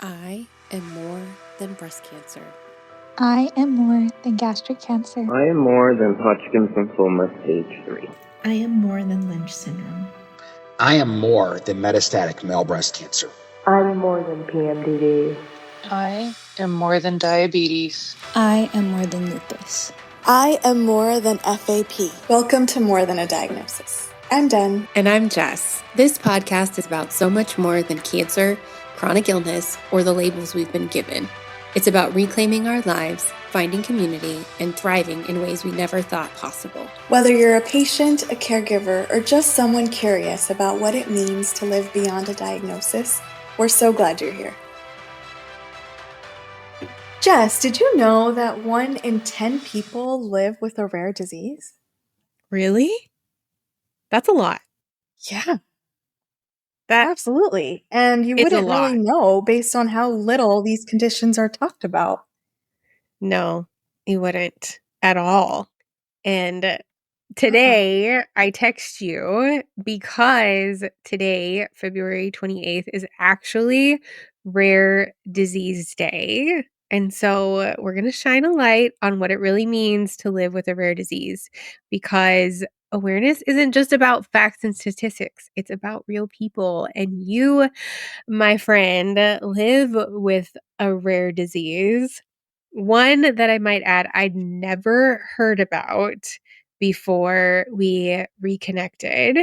I am more than breast cancer. I am more than gastric cancer. I am more than Hodgkin's lymphoma stage 3. I am more than Lynch syndrome. I am more than metastatic male breast cancer. I'm more than PMDD. I am more than diabetes. I am more than lupus. I am more than FAP. Welcome to More Than a Diagnosis. I'm Den. And I'm Jess. This podcast is about so much more than cancer, chronic illness, or the labels we've been given. It's about reclaiming our lives, finding community, and thriving in ways we never thought possible. Whether you're a patient, a caregiver, or just someone curious about what it means to live beyond a diagnosis, we're so glad you're here. Jess, did you know that 1 in 10 people live with a rare disease? Really? That's a lot. Yeah. Absolutely. And you wouldn't really know based on how little these conditions are talked about. No, you wouldn't at all. And today I text you because today, February 28th, is actually Rare Disease Day. And so we're going to shine a light on what it really means to live with a rare disease, because awareness isn't just about facts and statistics. It's about real people. And you, my friend, live with a rare disease. One that I might add I'd never heard about before we reconnected.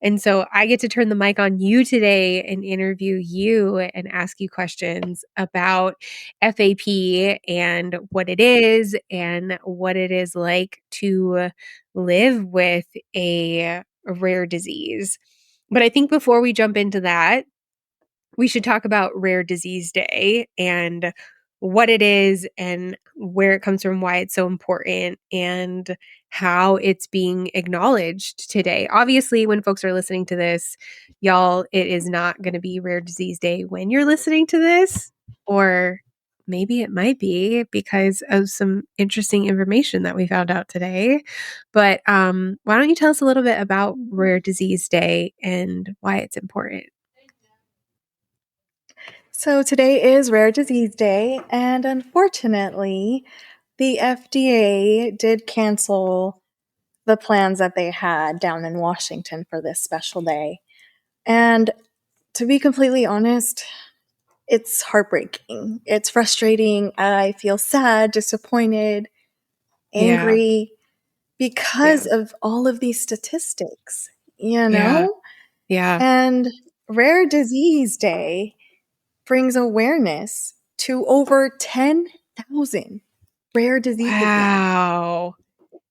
And so I get to turn the mic on you today and interview you and ask you questions about FAP and what it is like to live with a rare disease. But I think before we jump into that, we should talk about Rare Disease Day and what it is and where it comes from, why it's so important, and how it's being acknowledged today. Obviously, when folks are listening to this, y'all, it is not going to be Rare Disease Day when you're listening to this, or maybe it might be because of some interesting information that we found out today. But why don't you tell us a little bit about Rare Disease Day and why it's important? So today is Rare Disease Day, and unfortunately, the FDA did cancel the plans that they had down in Washington for this special day. And to be completely honest, it's heartbreaking. It's frustrating. I feel sad, disappointed, angry because of all of these statistics, you know? Yeah. And Rare Disease Day brings awareness to over 10,000 rare diseases. Wow.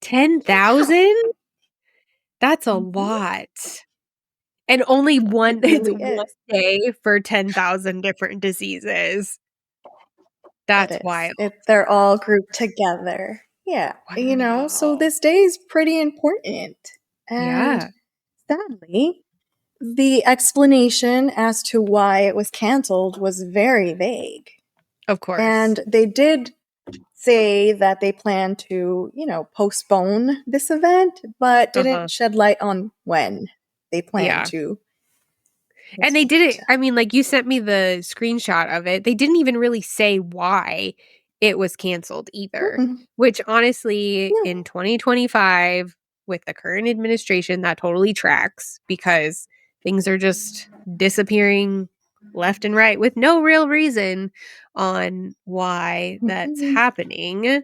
10,000? That's a lot. And only one day for 10,000 different diseases. That's wild. They're all grouped together. Yeah. Wow. You know, so this day is pretty important. And sadly, the explanation as to why it was canceled was very vague. Of course. And they did say that they plan to, postpone this event, but didn't shed light on when they plan to. And they did it. I mean, like, you sent me the screenshot of it. They didn't even really say why it was canceled either, which honestly, in 2025, with the current administration, that totally tracks, because things are just disappearing left and right with no real reason on why that's happening. And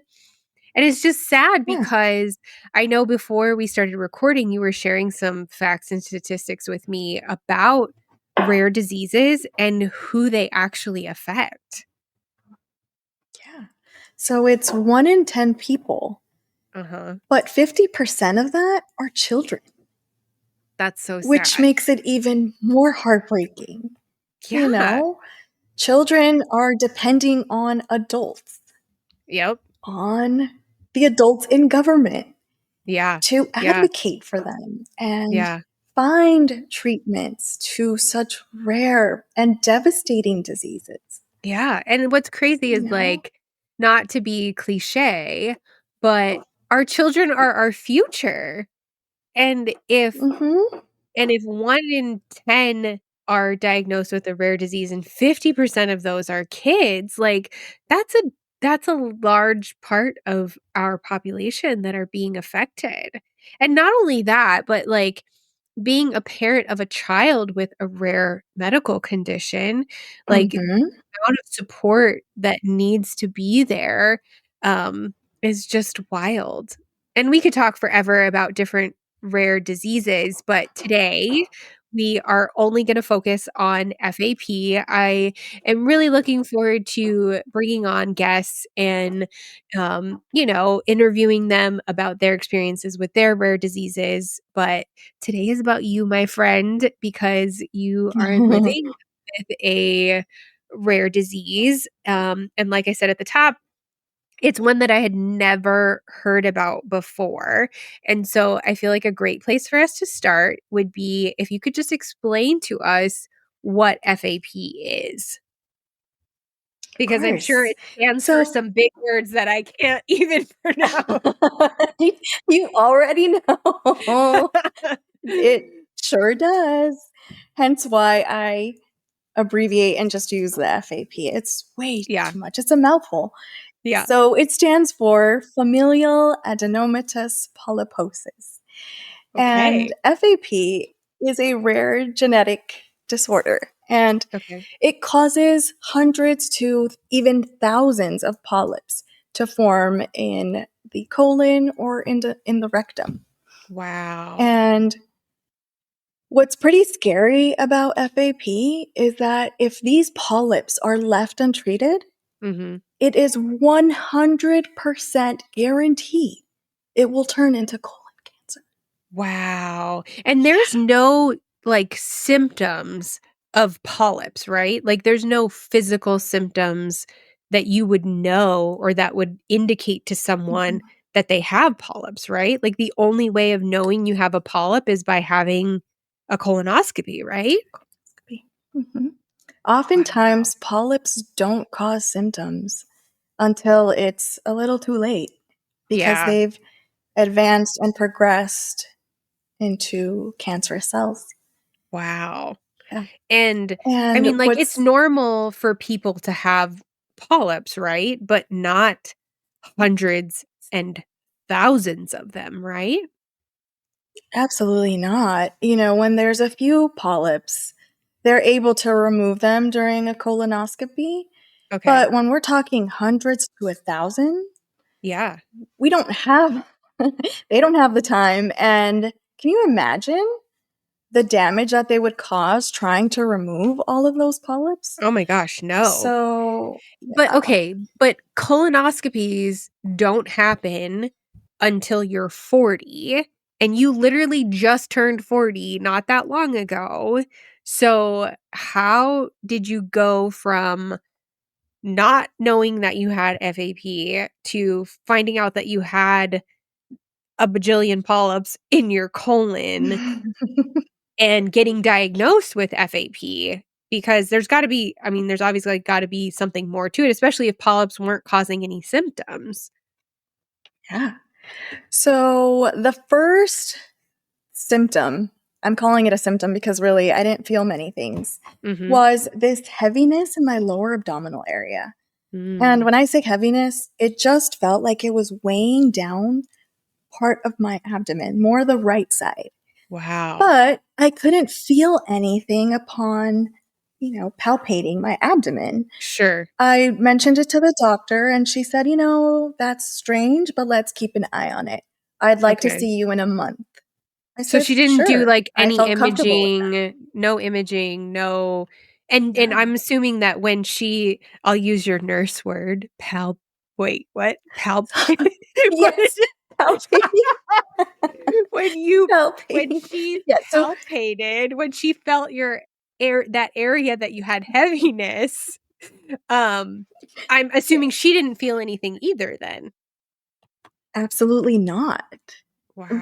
it's just sad because I know before we started recording, you were sharing some facts and statistics with me about rare diseases and who they actually affect. Yeah. So it's 1 in 10 people. But 50% of that are children. That's so sad. Which makes it even more heartbreaking. Yeah. You know, children are depending on adults. Yep. On the adults in government. Yeah. To advocate for them and find treatments to such rare and devastating diseases. Yeah. And what's crazy is, like, not to be cliche, but our children are our future. And if 1 in 10 are diagnosed with a rare disease and 50% of those are kids, like that's a large part of our population that are being affected. And not only that, but like being a parent of a child with a rare medical condition, like the Mm-hmm. amount of support that needs to be there is just wild. And we could talk forever about different rare diseases, but today we are only going to focus on FAP. I am really looking forward to bringing on guests and, interviewing them about their experiences with their rare diseases. But today is about you, my friend, because you are living with a rare disease. And like I said at the top, it's one that I had never heard about before. And so I feel like a great place for us to start would be if you could just explain to us what FAP is. Of Because I'm sure course. it stands for So some big words that I can't even pronounce. you already know. It sure does. Hence why I abbreviate and just use the FAP. It's way Yeah. too much. It's a mouthful. Yeah. So it stands for Familial Adenomatous Polyposis. And Okay. FAP is a rare genetic disorder, and Okay. it causes hundreds to even thousands of polyps to form in the colon or in the rectum. Wow. And what's pretty scary about FAP is that if these polyps are left untreated, Mhm. it is 100% guaranteed it will turn into colon cancer. Wow. And there's no like symptoms of polyps, right? Like there's no physical symptoms that you would know or that would indicate to someone that they have polyps, right? Like the only way of knowing you have a polyp is by having a colonoscopy, right? Mm-hmm. Wow. Oftentimes, polyps don't cause symptoms until it's a little too late because Yeah. they've advanced and progressed into cancerous cells. Wow. Yeah. And I And mean, like, it's what's normal for people to have polyps, right? But not hundreds and thousands of them, right? absolutely not, when there's a few polyps, they're able to remove them during a colonoscopy. Okay. But when we're talking hundreds to 1,000, Yeah. we don't have, they don't have the time. And can you imagine the damage that they would cause trying to remove all of those polyps? Oh my gosh, no. So, But yeah. okay, but colonoscopies don't happen until you're 40, and you literally just turned 40 not that long ago. So, how did you go from not knowing that you had FAP to finding out that you had a bajillion polyps in your colon and getting diagnosed with FAP? Because there's got to be, I mean, there's obviously got to be something more to it, especially if polyps weren't causing any symptoms. Yeah. So, the first symptom, I'm calling it a symptom because really I didn't feel many things, Mhm. was this heaviness in my lower abdominal area. And Mm. when I say heaviness, it just felt like it was weighing down part of my abdomen, more the right side. Wow. But I couldn't feel anything upon, palpating my abdomen. Sure. I mentioned it to the doctor, and she said, that's strange, but let's keep an eye on it. I'd like to Okay. see you in a month. I So said, she didn't do, sure. like, I any felt comfortable with imaging, no and that. I'm assuming that when she I'll use your nurse word, wait, what? What Yes, palpating. when you when Palpating. she Yeah, so palpated, when she felt your that area that you had heaviness, um, I'm assuming yes, she didn't feel anything either then. absolutely not.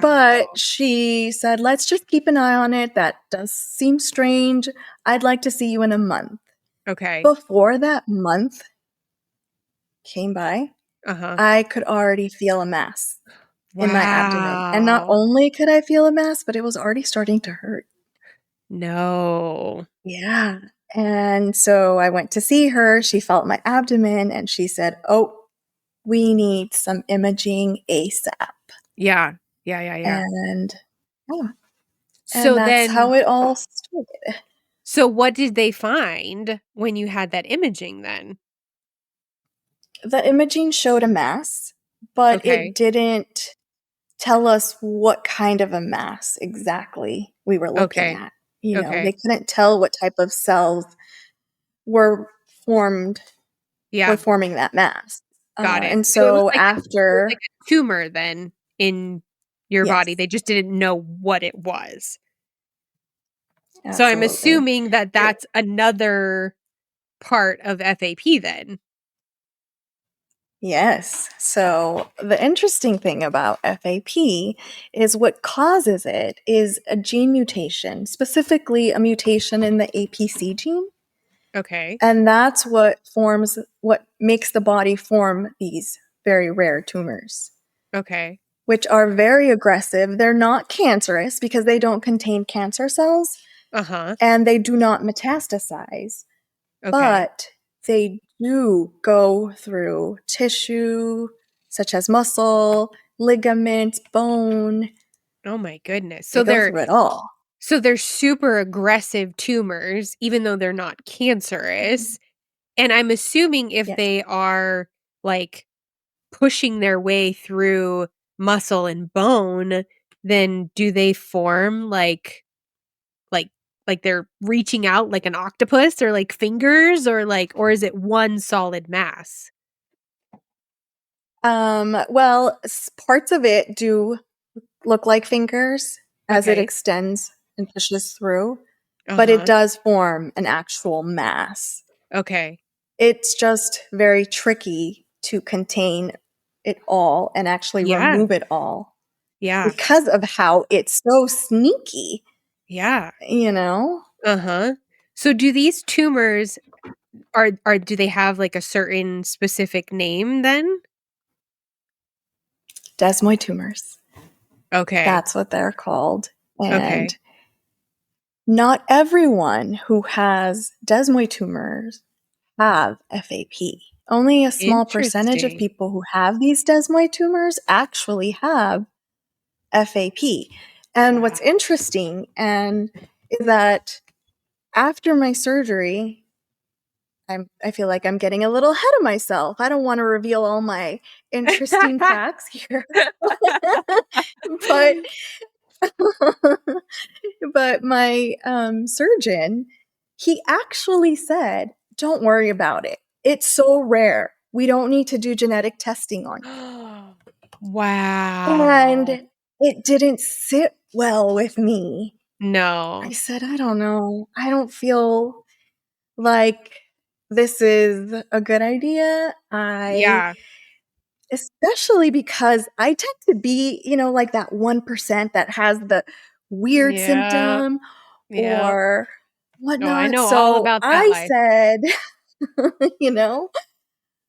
But Wow. she said, let's just keep an eye on it. That does seem strange. I'd like to see you in a month. Okay. Before that month came by, Uh-huh. I could already feel a mass in my abdomen. And not Wow. only could I feel a mass, but it was already starting to hurt. No. Yeah. And so I went to see her. She felt my abdomen and she said, "Oh, we need some imaging ASAP." Yeah. Yeah. And yeah, So and that's then, how it all started. so what did they find when you had that imaging then? The imaging showed a mass, but it Okay. didn't tell us what kind of a mass exactly we were looking Okay. at. You know, they Okay. couldn't tell what type of cells were formed were Yeah. forming that mass. Got it. And So so it was like after, a tumor then in your body. yes, They just didn't know what it was. So I'm absolutely. assuming that It, that's another part of FAP then. yes. So the interesting thing about FAP is what causes it is a gene mutation, specifically a mutation in the APC gene. Okay. And that's what makes the body form these very rare tumors, Okay. which are very aggressive. They're not cancerous because they don't contain cancer cells Uh-huh. and they do not metastasize, Okay. but they do go through tissue such as muscle, ligament, bone. Oh my goodness. They go through it all. So they're super aggressive tumors even though they're not cancerous. And I'm assuming if Yes. they are like pushing their way through muscle and bone, then do they form like like they're reaching out like an octopus or like fingers or is it one solid mass? Well, parts of it do look like fingers as it Okay. extends and pushes through, but it Uh-huh. does form an actual mass. Okay. It's just very tricky to contain it all and actually Yeah. remove it all Yeah. because of how it's so sneaky, Yeah. you know? Uh-huh. So do these tumors are do they have like a certain specific name then? Desmoid tumors. Okay. That's what they're called. And Okay. not everyone who has desmoid tumors have FAP. Only a small percentage of Interesting. people who have these desmoid tumors actually have FAP. And what's interesting is that after my surgery, I feel like I'm getting a little ahead of myself. I don't want to reveal all my interesting facts here. but but my surgeon, he actually said, "Don't worry about it. It's so rare. We don't need to do genetic testing on you." Wow. And it didn't sit well with me. I No. said, "I don't know. I don't feel like this is a good idea." Yeah. Especially because I tend to be, like that 1% that has the weird Yeah. symptom Yep. or Oh, I whatnot. know all So about that I life. said, you know,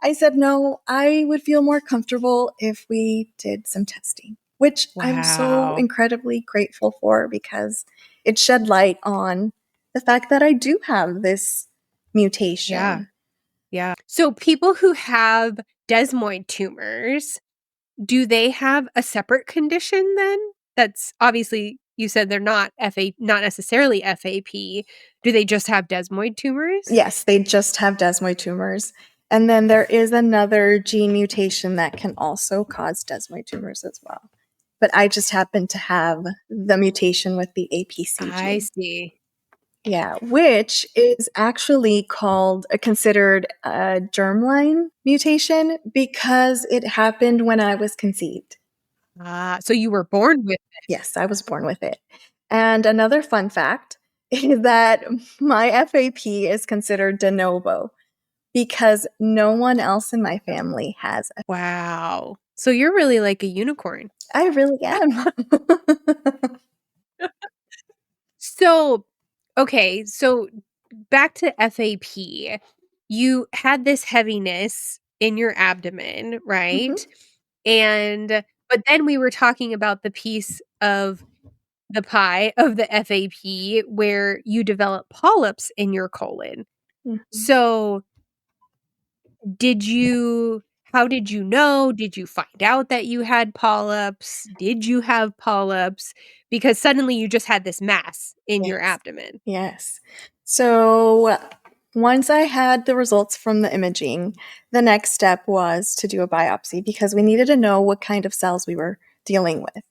I said, no, I would feel more comfortable if we did some testing, which I'm so Wow. incredibly grateful for because it shed light on the fact that I do have this Yeah. mutation. Yeah. So people who have desmoid tumors, do they have a separate condition then? That's obviously you said they're not necessarily FAP. Do they just have desmoid tumors? Yes, they just have desmoid tumors. And then there is another gene mutation that can also cause desmoid tumors as well. But I just happen to have the mutation with the APC I gene. see. Yeah, which is actually considered a germline mutation because it happened when I was conceived. So you were born with it. Yes, I was born with it. And another fun fact is that my FAP is considered de novo because no one else in my family has a Wow. So you're really like a unicorn. I really am. So, okay, so back to FAP. You had this heaviness in your abdomen, Mhm. right? And but then we were talking about the piece of the pie of the FAP where you develop polyps in your colon. Mhm. So how did you know? Did you find out that you had polyps? Did you have polyps? Because suddenly you just had this mass in your Yes. abdomen. Yes. So once I had the results from the imaging, the next step was to do a biopsy because we needed to know what kind of cells we were dealing with.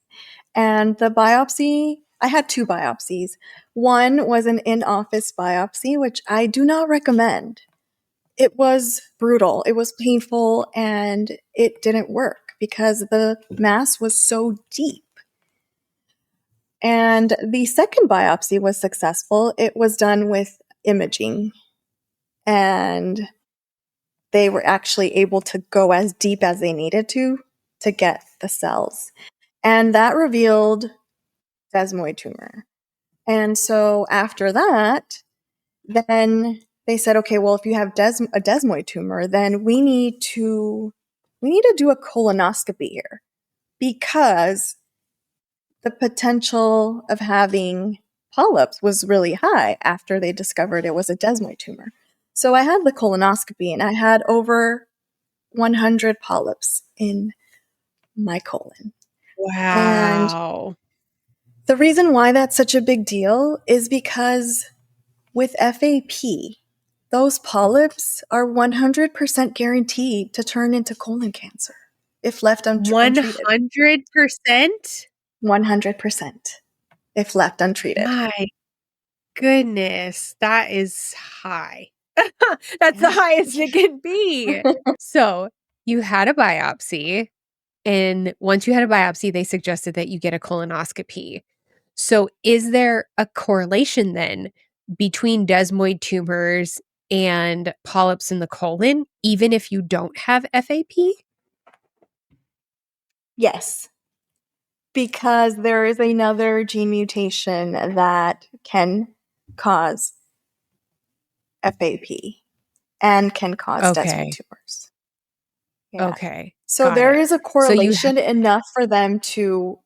And the biopsy, I had 2 biopsies. One was an in-office biopsy, which I do not recommend. It was brutal, it was painful, and it didn't work because the mass was so deep. And the second biopsy was successful. It was done with imaging, and they were actually able to go as deep as they needed to get the cells. And that revealed desmoid tumor. And so after that, then they said, okay, well, if you have a desmoid tumor, then we need to do a colonoscopy here because the potential of having polyps was really high after they discovered it was a desmoid tumor. So I had the colonoscopy and I had over 100 polyps in my colon. And Wow. the reason why that's such a big deal is because with FAP, those polyps are 100% guaranteed to turn into colon cancer if left untreated. 100%? 100% if left untreated. My goodness, that is high. That's the Yeah. highest it can be. So, you had a biopsy, and once you had a biopsy, they suggested that you get a colonoscopy. So, is there a correlation then between desmoid tumors and polyps in the colon, even if you don't have FAP? Yes, because there is another gene mutation that can cause FAP and can cause desmoid Okay. tumors. Yeah. Okay. So Got there it. is a So you correlation enough for them to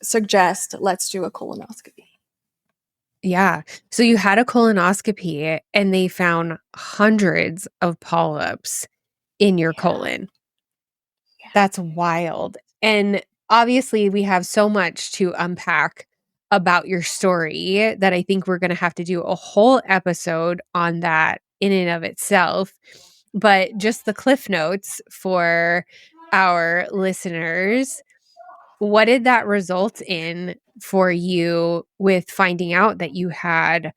suggest, let's do a colonoscopy. Yeah. So you had a colonoscopy and they found hundreds of polyps in your colon. Yeah. That's wild. And obviously, we have so much to unpack about your story that I think we're going to have to do a whole episode on that in and of itself. But just the cliff notes for our listeners. What did that result in for you with finding out that you had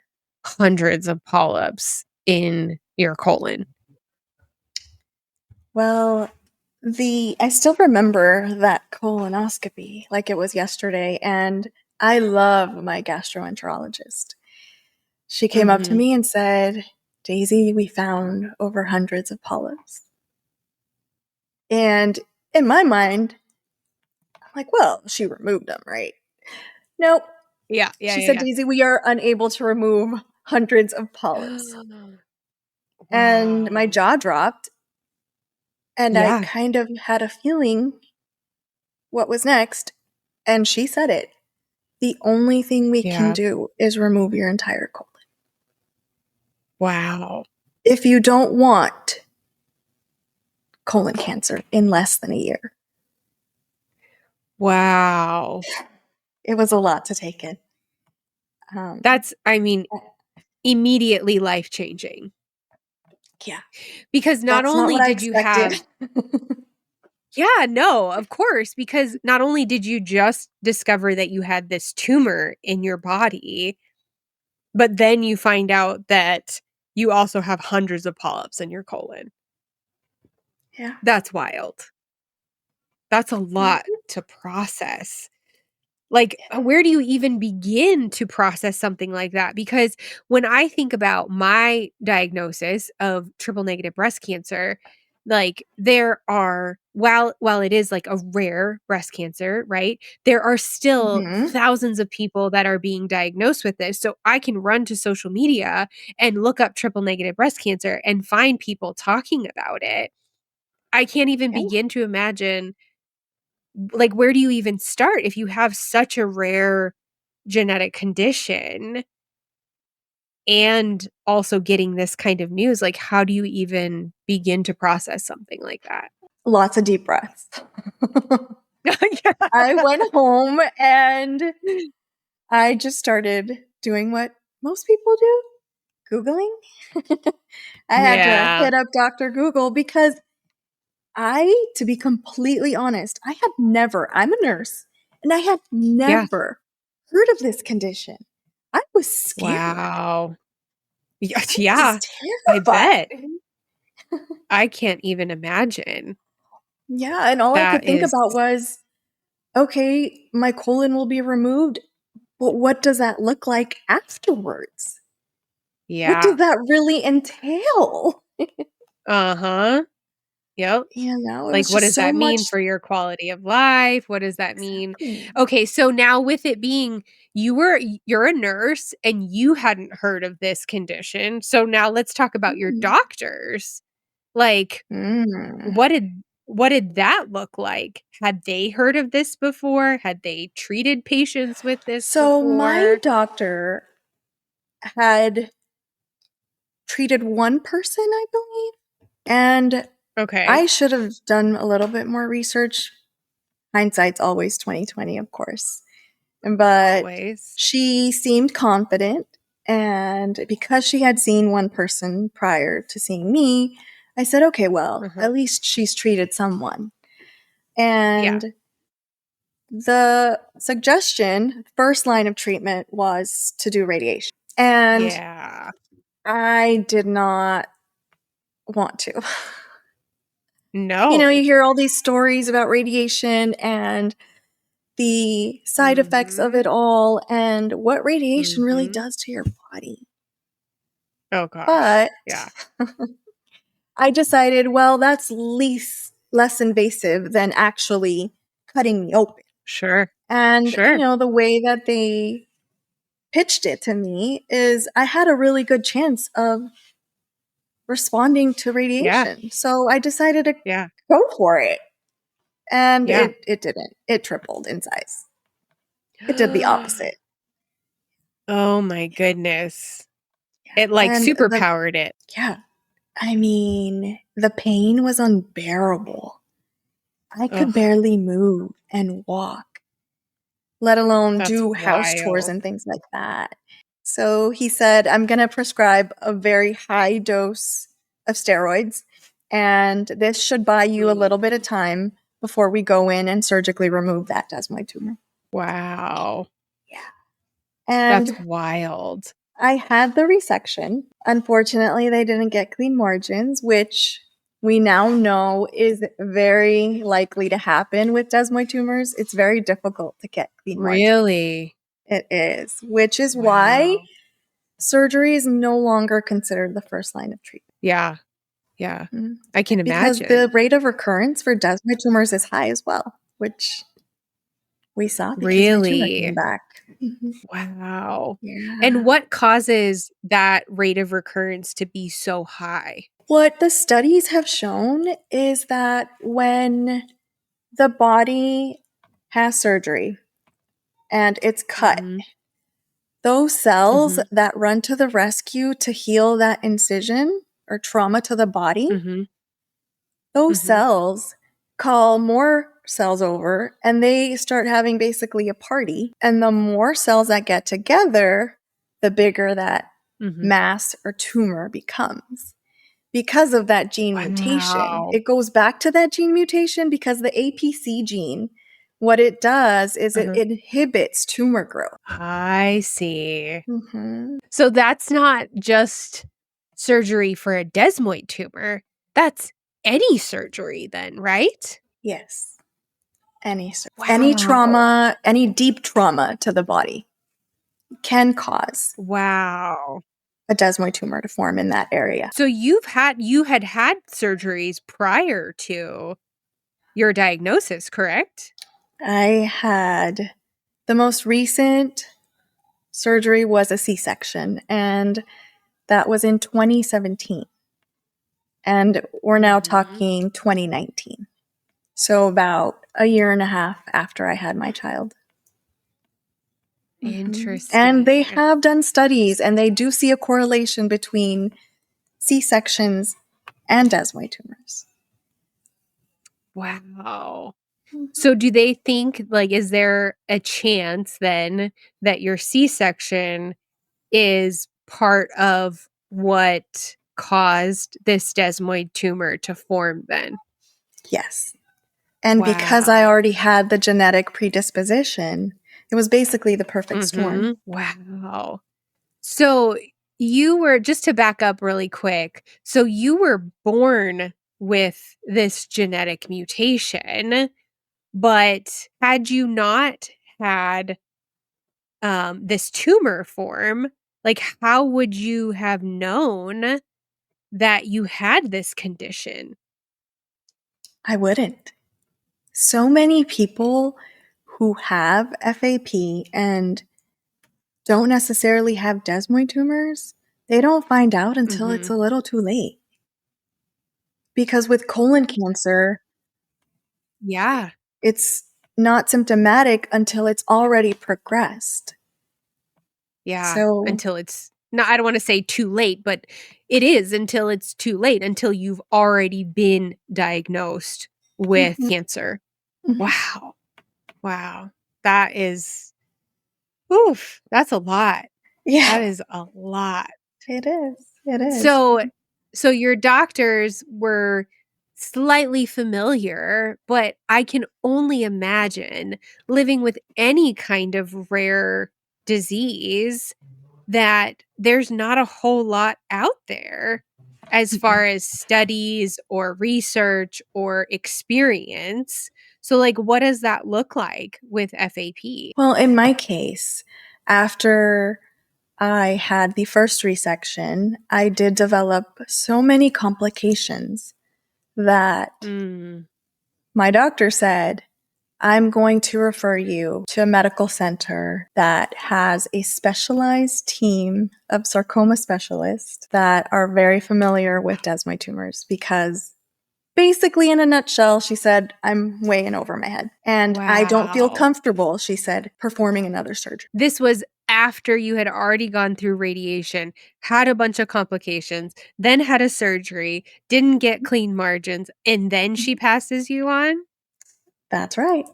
hundreds of polyps in your colon? Well, I still remember that colonoscopy like it was yesterday, and I love my gastroenterologist. She came up to Mhm. me and said, Daisy, we found over hundreds of polyps. And in my mind, I'm like, well, she removed them, right? Nope. Yeah. She said, Daisy, we are unable to remove hundreds of polyps. And my Wow. jaw dropped, and I Yeah. kind of had a feeling what was next. And she said it. The only thing we can Yeah. do is remove your entire colon. Wow. If you don't want colon cancer in less than a year. Wow. It was a lot to take in. That's, immediately life-changing. Yeah. Because not That's not only what I did you have expected. Yeah, no, of course, because not only did you just discover that you had this tumor in your body, but then you find out that you also have hundreds of polyps in your colon. Yeah. That's wild. That's a lot to process. Like, where do you even begin to process something like that? Because when I think about my diagnosis of triple negative breast cancer, like there are while it is like a rare breast cancer, right? There are still Mhm. thousands of people that are being diagnosed with this. So I can run to social media and look up triple negative breast cancer and find people talking about it. I can't even Yeah. begin to imagine like where do you even start if you have such a rare genetic condition and also getting this kind of news, like, how do you even begin to process something like that? Lots of deep breaths. Yeah. I went home and I just started doing what most people do, Googling. I had to Yeah. hit up Dr. Google because to be completely honest, I'm a nurse, and I had never heard of this condition. I was scared. Wow. Yeah, I yeah, was I bet. terrified. I can't even imagine. Yeah, and all I That could think is about was, okay, my colon will be removed, but what does that look like afterwards? What yeah. does that really entail? Uh-huh. Yep. You know, it Like, was what just does so that much. mean for your quality of life? What does that mean? Exactly. Okay, so now with it being you're a nurse and you hadn't heard of this condition. So now let's talk about your Mm. doctors. Like, Mm. what did that look like? Had they heard of this before? Had they treated patients with this So my before? doctor had treated one person, I believe, and Okay. I should have done a little bit more research. Hindsight's always 2020, of course. But Always. she seemed confident, and because she had seen one person prior to seeing me, I said, okay, well, Uh-huh. at least she's treated someone. Yeah. And the suggestion, first line of treatment, was to do radiation. And Yeah. I did not want to. No. You hear all these stories about radiation and the side effects of Mhm. it all and what radiation really Mhm. does to your body. Oh gosh. But Yeah. I decided, well, that's less invasive than actually cutting me open. Sure. And, Sure. the way that they pitched it to me is I had a really good chance of responding to Yeah. radiation. So I decided to Yeah. go for it. And Yeah. it didn't. It tripled in size. It did the opposite. Oh my goodness. Yeah. It like And superpowered it. yeah, I mean, the pain was unbearable. I could Ugh, barely move and walk, let alone that's do house chores wild. and things like that. So he said, I'm going to prescribe a very high dose of steroids, and this should buy you a little bit of time before we go in and surgically remove that desmoid tumor. Wow. Yeah. That's And wild. I had the resection. Unfortunately, they didn't get clean margins, which we now know is very likely to happen with desmoid tumors. It's very difficult to get clean margins. Really? It is, which is why Wow. surgery is no longer considered the first line of treatment. Yeah. Yeah. Mhm. I can Because imagine. the rate of recurrence for desmoid tumors is high as well, which we saw because my tumor came Really? back. Mhm. Wow. Yeah. And what causes that rate of recurrence to be so high? What the studies have shown is that when the body has surgery and it's cut, Mhm. those cells Mhm. that run to the rescue to heal that incision or trauma to the body, Mhm. those Mhm. cells call more cells over and they start having basically a party. And the more cells that get together, the bigger that Mhm. mass or tumor becomes. Because of that gene mutation. Wow. It goes back to that gene mutation because the APC gene, what it does is it Uh-huh. inhibits tumor growth. I see. Mm-hmm. So that's not just surgery for a desmoid tumor. That's any surgery then, right? Yes. Any Wow. trauma, any deep trauma to the body can cause Wow. a desmoid tumor to form in that area. So you had surgeries prior to your diagnosis, correct? I had the most recent surgery was a C-section, and that was in 2017. And we're now Mhm. talking 2019. So about a year and a half after I had my child. Interesting. And they have done studies, and they do see a correlation between C-sections and desmoid tumors. Wow. So do they think, like, is there a chance then that your C-section is part of what caused this desmoid tumor to form then? Yes. And because I already had the genetic predisposition, it was basically the perfect storm. Wow. So you were, just to back up really quick, so you were born with this genetic mutation, but had you not had this tumor form, like, how would you have known that you had this condition? I wouldn't. So many people who have FAP and don't necessarily have desmoid tumors, they don't find out until it's a little too late. Because with colon cancer, Yeah. it's not symptomatic until it's already progressed. Yeah. So Until it's no, I don't want to say too late, but it is until it's too late, until you've already been diagnosed with cancer. Wow. Wow. That is, oof, that's a lot. yeah, That is a lot. it is. It is. So your doctors were slightly familiar, but I can only imagine living with any kind of rare disease that there's not a whole lot out there as far as studies or research or experience. So, like, what does that look like with FAP? Well, in my case, after I had the first resection, I did develop so many complications that my doctor said, I'm going to refer you to a medical center that has a specialized team of sarcoma specialists that are very familiar with desmoid tumors, because basically, in a nutshell, she said, I'm way in over my head. And I don't feel comfortable, she said, performing another surgery. This was after you had already gone through radiation, had a bunch of complications, then had a surgery, didn't get clean margins, and then she passes you on? That's right.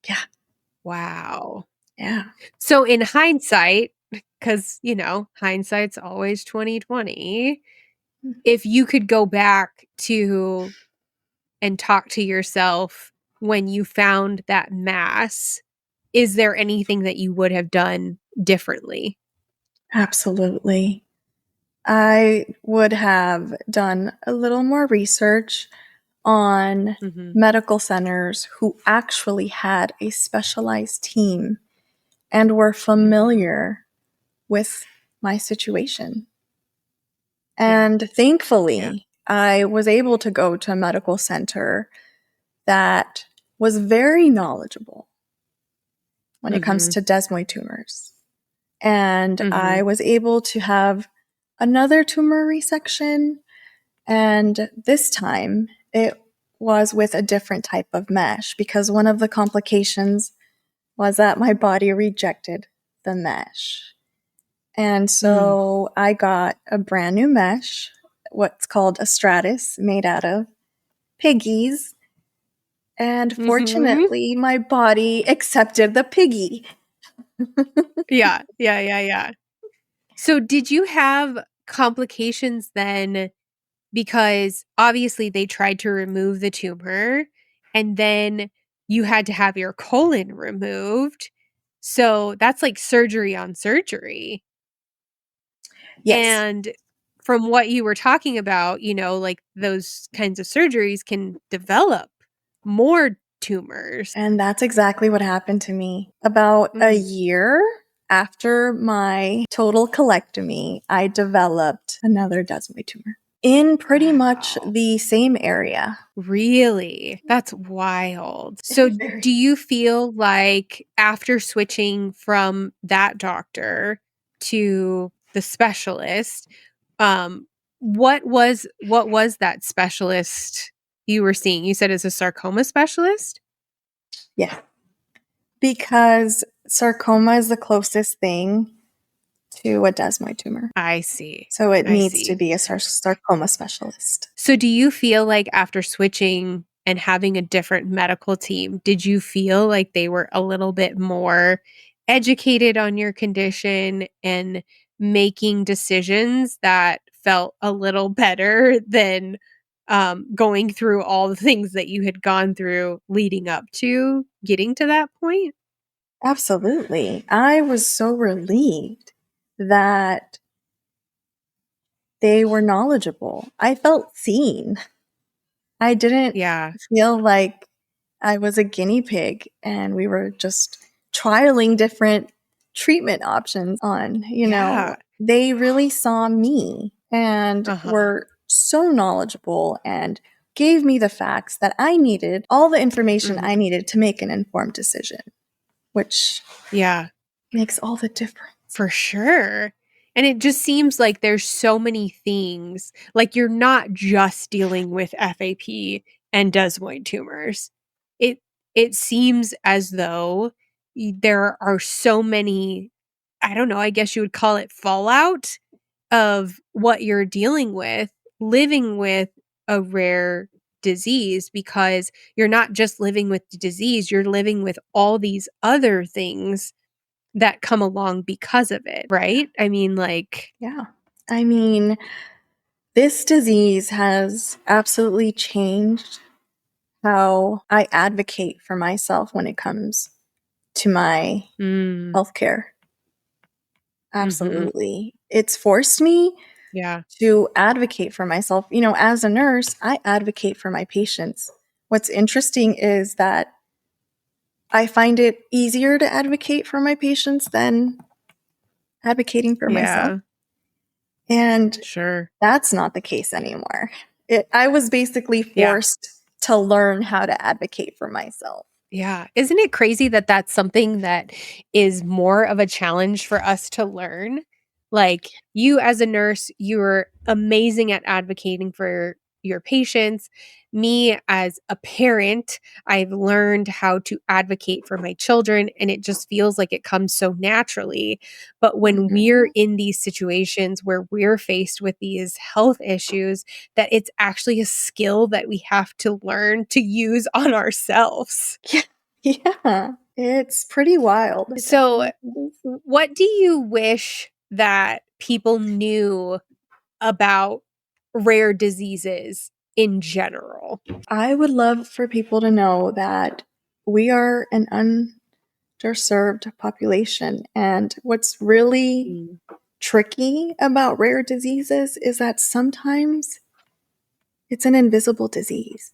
Yeah. Wow. Yeah. So in hindsight, because, hindsight's always 2020, if you could go back to and talk to yourself when you found that mass, is there anything that you would have done differently? Absolutely. I would have done a little more research on medical centers who actually had a specialized team and were familiar with my situation. And thankfully, I was able to go to a medical center that was very knowledgeable when it comes to desmoid tumors. And I was able to have another tumor resection, and this time it was with a different type of mesh, because one of the complications was that my body rejected the mesh. And so I got a brand new mesh, what's called a stratus, made out of piggies. And fortunately, my body accepted the piggy. Yeah. So did you have complications then? Because obviously they tried to remove the tumor, and then you had to have your colon removed. So that's like surgery on surgery. Yes. And from what you were talking about, like, those kinds of surgeries can develop more tumors. And that's exactly what happened to me. About a year after my total colectomy, I developed another desmoid tumor in pretty much the same area. Really? That's wild. So do you feel like after switching from that doctor to the specialist, what was that specialist you were seeing? You said it's a sarcoma specialist? Yeah. Because sarcoma is the closest thing to a desmoid tumor. I see. So it I needs see. to be a sarcoma specialist. So do you feel like after switching and having a different medical team, did you feel like they were a little bit more educated on your condition and making decisions that felt a little better than going through all the things that you had gone through leading up to getting to that point? Absolutely. I was so relieved that they were knowledgeable. I felt seen. I didn't Yeah. feel like I was a guinea pig and we were just trialing different treatment options on, Yeah. they really saw me and Uh-huh. were so knowledgeable and gave me the facts that I needed, all the information I needed to make an informed decision, which makes all the difference. For sure. And it just seems like there's so many things. Like you're not just dealing with FAP and desmoid tumors. It seems as though there are so many, I don't know, I guess you would call it fallout of what you're dealing with, living with a rare disease, because you're not just living with the disease, you're living with all these other things that come along because of it, right? I mean, like, Yeah. I mean, this disease has absolutely changed how I advocate for myself when it comes to my healthcare. Absolutely. It's forced me to advocate for myself. As a nurse, I advocate for my patients. What's interesting is that I find it easier to advocate for my patients than advocating for myself. And that's not the case anymore. I was basically forced to learn how to advocate for myself. Yeah. Isn't it crazy that that's something that is more of a challenge for us to learn? Like, you as a nurse, you're amazing at advocating for your patients. Me as a parent, I've learned how to advocate for my children, and it just feels like it comes so naturally. But when we're in these situations where we're faced with these health issues, that it's actually a skill that we have to learn to use on ourselves. Yeah, it's pretty wild. So, what do you wish that people knew about rare diseases in general? I would love for people to know that we are an underserved population. And what's really tricky about rare diseases is that sometimes it's an invisible disease.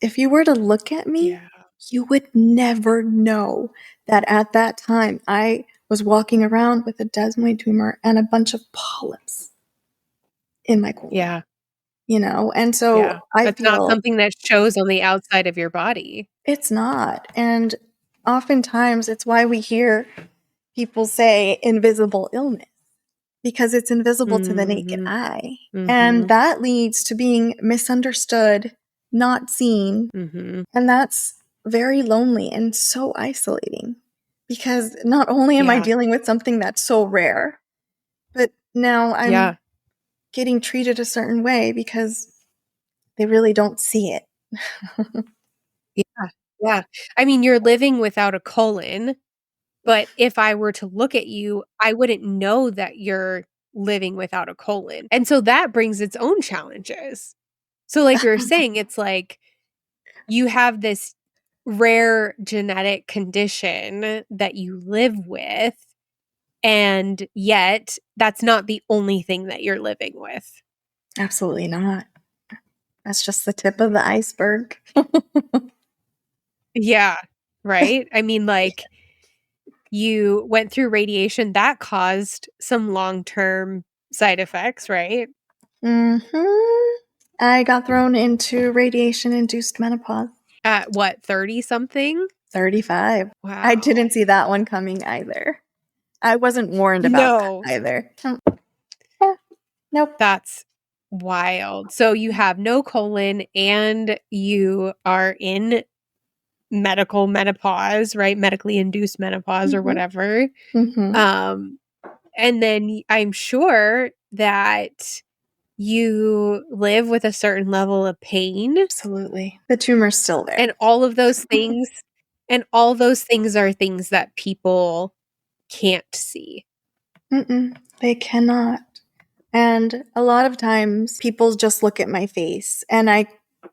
If you were to look at me, you would never know that at that time I was walking around with a desmoid tumor and a bunch of polyps in my colon. And so I That's not feel something that shows on the outside of your body. it's not. And oftentimes it's why we hear people say invisible illness, because it's invisible to the naked eye. And that leads to being misunderstood, not seen. And that's very lonely and so isolating, because not only am I dealing with something that's so rare, but now I'm getting treated a certain way because they really don't see it. Yeah. I mean, you're living without a colon, but if I were to look at you, I wouldn't know that you're living without a colon. And so that brings its own challenges. So like we were saying, it's like you have this rare genetic condition that you live with, and yet that's not the only thing that you're living with. Absolutely not. That's just the tip of the iceberg. Yeah. Right? I mean, like, you went through radiation that caused some long-term side effects, right? I got thrown into radiation-induced menopause. At what, 30 something? 35. Wow. I didn't see that one coming either. I wasn't warned about that either. Nope. That's wild. So you have no colon and you are in medical menopause, right? Medically induced menopause or whatever. And then I'm sure that you live with a certain level of pain. Absolutely. The tumor's still there. And all of those things, are things that people can't see. They cannot. And a lot of times people just look at my face and I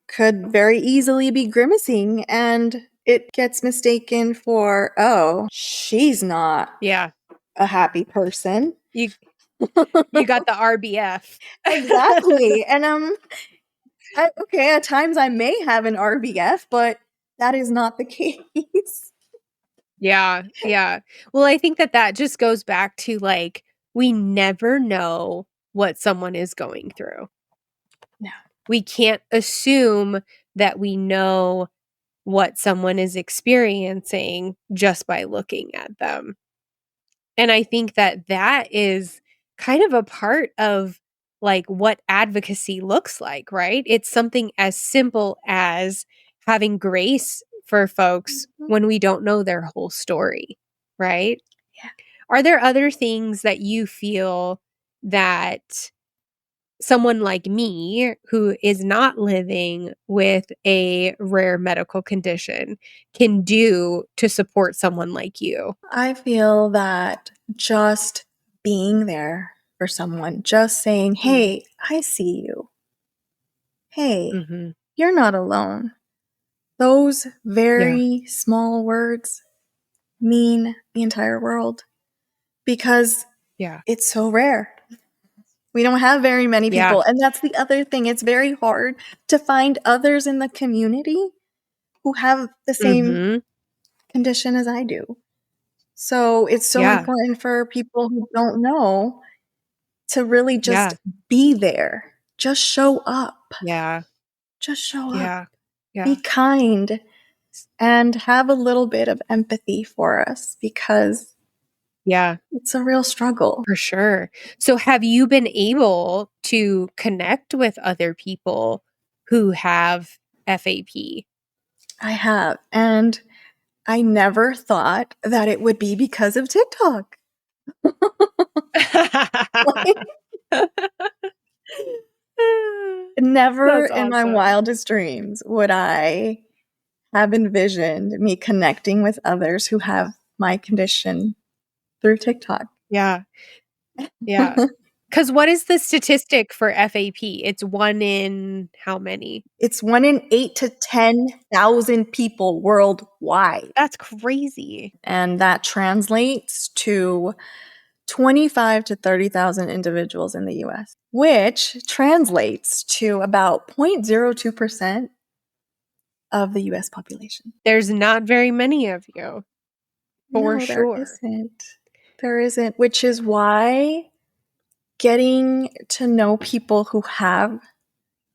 could very easily be grimacing and it gets mistaken for, oh, she's not Yeah. a happy person. You got the RBF. Exactly. And okay, at times I may have an RBF, but that is not the case. Yeah. Well, I think that just goes back to like, we never know what someone is going through. No. We can't assume that we know what someone is experiencing just by looking at them. And I think that is kind of a part of like what advocacy looks like, right? It's something as simple as having grace for folks when we don't know their whole story, right? Yeah. Are there other things that you feel that someone like me who is not living with a rare medical condition can do to support someone like you? I feel that just being there for someone, just saying, hey, I see you. Hey, you're not alone. Those very small words mean the entire world because it's so rare. We don't have very many people. And that's the other thing. It's very hard to find others in the community who have the same condition as I do. So it's so important for people who don't know to really just be there. Just show up. Yeah. Just show up. Yeah. Be kind and have a little bit of empathy for us because it's a real struggle. For sure. So have you been able to connect with other people who have FAP? I have. And I never thought that it would be because of TikTok. Never in my wildest dreams would I have envisioned me connecting with others who have my condition through TikTok. Yeah. Because what is the statistic for FAP? It's 1 in how many? It's 1 in 8 to 10,000 people worldwide. That's crazy. And that translates to 25 to 30,000 individuals in the US, which translates to about 0.02% of the US population. There's not very many of you. For sure. There isn't, which is why getting to know people who have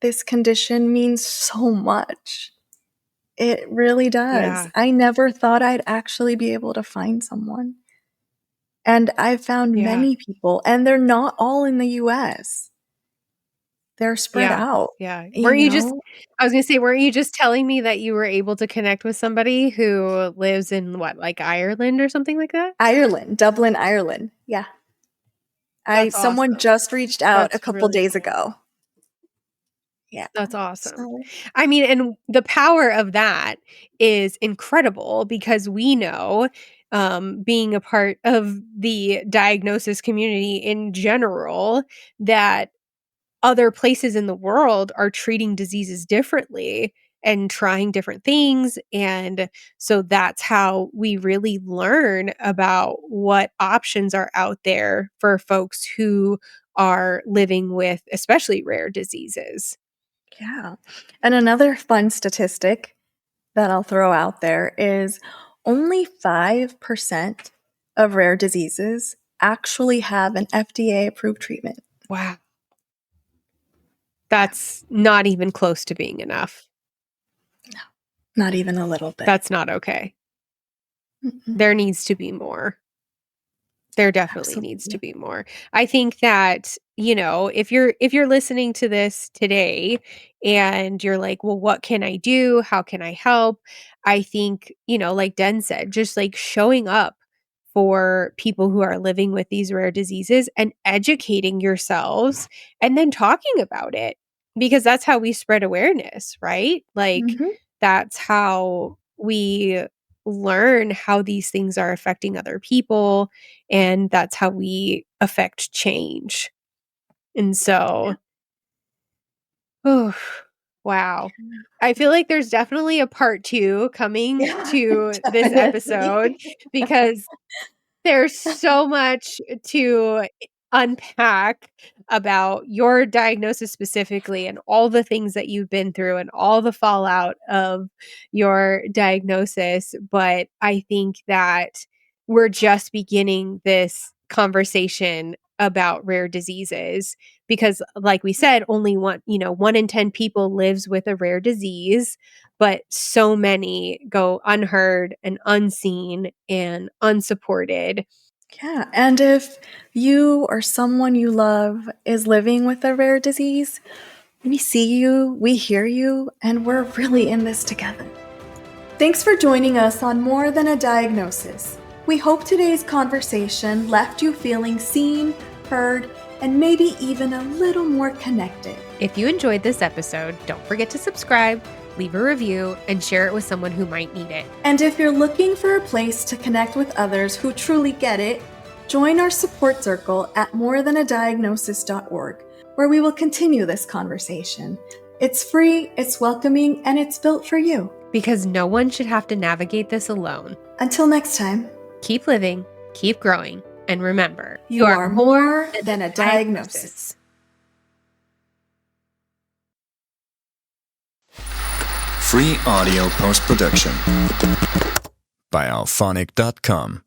this condition means so much. It really does. Yeah. I never thought I'd actually be able to find someone. And I've found many people, and they're not all in the US. They're spread out. Yeah. Weren't you just, I was going to say, weren't you just telling me that you were able to connect with somebody who lives in what, like Ireland or something like that? Ireland, Dublin, Ireland. Yeah. Someone just reached out a couple days ago. Yeah. That's awesome. I mean, and the power of that is incredible because we know, being a part of the diagnosis community in general, that other places in the world are treating diseases differently and trying different things. And so that's how we really learn about what options are out there for folks who are living with especially rare diseases. Yeah. And another fun statistic that I'll throw out there is only 5% of rare diseases actually have an FDA approved treatment. Wow. That's not even close to being enough. No, not even a little bit. That's not okay. There needs to be more. There definitely needs to be more. I think that if you're listening to this today and you're like, well, what can I do? How can I help? I think, like Den said, just like showing up for people who are living with these rare diseases and educating yourselves and then talking about it, because that's how we spread awareness, right? Like that's how we learn how these things are affecting other people, and that's how we affect change. And so, wow. I feel like there's definitely a part 2 coming to this episode, because there's so much to unpack about your diagnosis specifically, and all the things that you've been through and all the fallout of your diagnosis. But I think that we're just beginning this conversation about rare diseases, because like we said, only 1 in 10 people lives with a rare disease, but so many go unheard and unseen and unsupported. Yeah, and if you or someone you love is living with a rare disease, we see you, we hear you, and we're really in this together. Thanks for joining us on More Than a Diagnosis. We hope today's conversation left you feeling seen, heard, and maybe even a little more connected. If you enjoyed this episode, don't forget to subscribe, leave a review, and share it with someone who might need it. And if you're looking for a place to connect with others who truly get it, join our support circle at morethanadiagnosis.org, where we will continue this conversation. It's free, it's welcoming, and it's built for you. Because no one should have to navigate this alone. Until next time, keep living, keep growing, and remember, you are more than a diagnosis. Free audio post-production by alphonic.com.